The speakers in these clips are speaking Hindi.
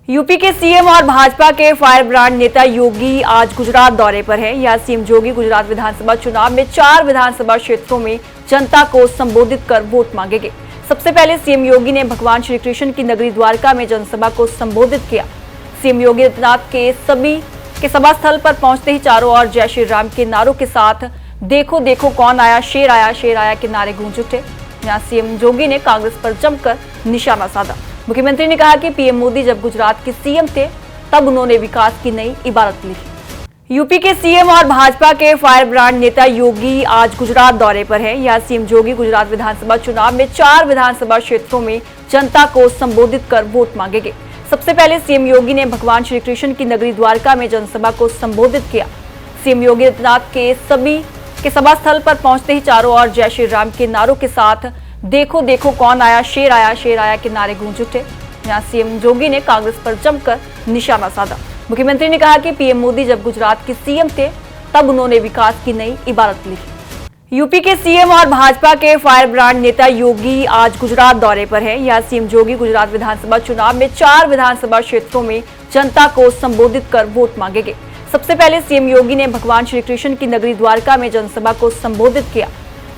यूपी के सीएम और भाजपा के फायर ब्रांड नेता योगी आज गुजरात दौरे पर हैं। यहां सीएम योगी गुजरात विधानसभा चुनाव में 4 विधानसभा क्षेत्रों में जनता को संबोधित कर वोट मांगेंगे। सबसे पहले सीएम योगी ने भगवान श्री कृष्ण की नगरी द्वारका में जनसभा को संबोधित किया। सीएम योगी आदित्यनाथ के सभा स्थल पर पहुंचते ही चारों ओर जय श्री राम के नारों के साथ देखो देखो कौन आया शेर आया के नारे गूंज उठे। यहाँ सीएम योगी ने कांग्रेस पर जमकर निशाना साधा। मुख्यमंत्री ने कहा कि पीएम मोदी जब गुजरात के सीएम थे तब उन्होंने विकास की नई इबारत लिखी। यूपी के सीएम और भाजपा के फायर ब्रांड नेता योगी आज गुजरात दौरे पर हैं। यहां सीएम योगी गुजरात विधानसभा चुनाव में 4 विधानसभा क्षेत्रों में जनता को संबोधित कर वोट मांगेंगे। सबसे पहले सीएम योगी ने भगवान श्री कृष्ण की नगरी द्वारका में जनसभा को संबोधित किया। सीएम योगी आदित्यनाथ के सभा स्थल पर पहुंचते ही चारों ओर जय श्री राम के नारों के साथ देखो देखो कौन आया शेर आया के नारे गूंज उठे। यहाँ सीएम योगी ने कांग्रेस पर जमकर निशाना साधा। मुख्यमंत्री ने कहा कि पीएम मोदी जब गुजरात के सीएम थे तब उन्होंने विकास की नई इबारत लिखी। यूपी के सीएम और भाजपा के फायर ब्रांड नेता योगी आज गुजरात दौरे पर हैं। यहां सीएम योगी गुजरात विधानसभा चुनाव में 4 विधानसभा क्षेत्रों में जनता को संबोधित कर वोट मांगेंगे। सबसे पहले सीएम योगी ने भगवान श्री कृष्ण की नगरी द्वारका में जनसभा को संबोधित किया।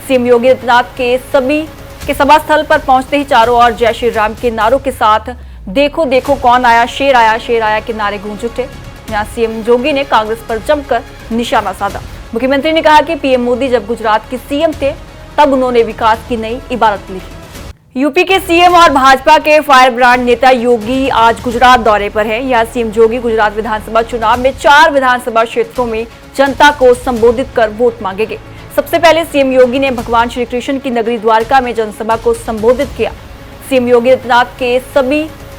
सीएम योगी आदित्यनाथ के सभा स्थल पर पहुंचते ही चारों ओर जय श्री राम के नारों के साथ देखो देखो कौन आया शेर आया के नारे गूंज उठे। यहाँ सीएम योगी ने कांग्रेस पर जमकर निशाना साधा। मुख्यमंत्री ने कहा कि पीएम मोदी जब गुजरात के सीएम थे तब उन्होंने विकास की नई इबारत लिखी। यूपी के सीएम और भाजपा के फायर ब्रांड नेता योगी आज गुजरात दौरे पर हैं। यहां सीएम योगी गुजरात विधानसभा चुनाव में 4 विधानसभा क्षेत्रों में जनता को संबोधित कर वोट मांगेंगे। सबसे पहले सीएम योगी ने भगवान श्री कृष्ण की नगरी द्वारका में जनसभा को संबोधित किया। सीएम योगी आदित्यनाथ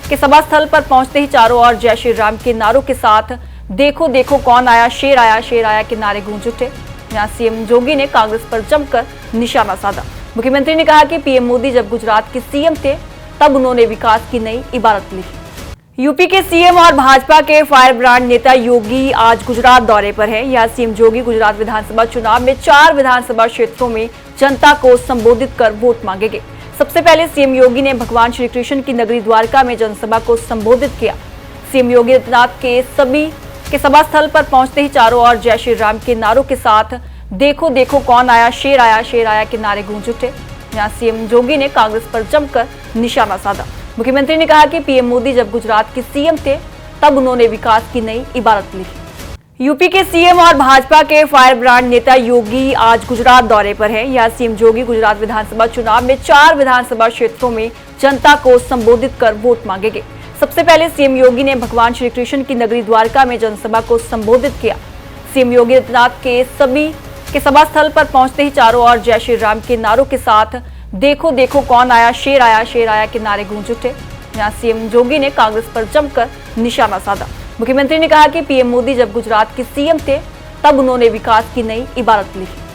के सभा स्थल पर पहुंचते ही चारों ओर जय श्री राम के नारों के साथ देखो देखो कौन आया शेर आया के नारे गूंज उठे। यहाँ सीएम योगी ने कांग्रेस पर जमकर निशाना साधा। मुख्यमंत्री ने कहा कि पीएम मोदी जब गुजरात के सीएम थे तब उन्होंने विकास की नई इबारत लिखी। यूपी के सीएम और भाजपा के फायर ब्रांड नेता योगी आज गुजरात दौरे पर हैं। यहां सीएम योगी गुजरात विधानसभा चुनाव में 4 विधानसभा क्षेत्रों में जनता को संबोधित कर वोट मांगेंगे। सबसे पहले सीएम योगी ने भगवान श्री कृष्ण की नगरी द्वारका में जनसभा को संबोधित किया। सीएम योगी आदित्यनाथ के सभा स्थल पर पहुंचते ही चारों ओर जय श्री राम के नारों के साथ देखो देखो कौन आया शेर आया के नारे गूंज उठे। यहाँ सीएम योगी ने कांग्रेस पर जमकर निशाना साधा। मुख्यमंत्री ने कहा कि पीएम मोदी जब गुजरात के सीएम थे तब उन्होंने विकास की नई इबारत लिखी। यूपी के सीएम और भाजपा के फायर ब्रांड नेता योगी आज गुजरात दौरे पर हैं। यहां सीएम योगी गुजरात विधानसभा चुनाव में 4 विधानसभा क्षेत्रों में जनता को संबोधित कर वोट मांगेंगे। सबसे पहले सीएम योगी ने भगवान श्री कृष्ण की नगरी द्वारका में जनसभा को संबोधित किया। सीएम योगी आदित्यनाथ के सभा स्थल पर पहुंचते ही चारों ओर जय श्री राम के नारों के साथ देखो देखो कौन आया शेर आया के नारे गूंज उठे। यहाँ सीएम योगी ने कांग्रेस पर जमकर निशाना साधा। मुख्यमंत्री ने कहा कि पीएम मोदी जब गुजरात के सीएम थे तब उन्होंने विकास की नई इबारत लिखी।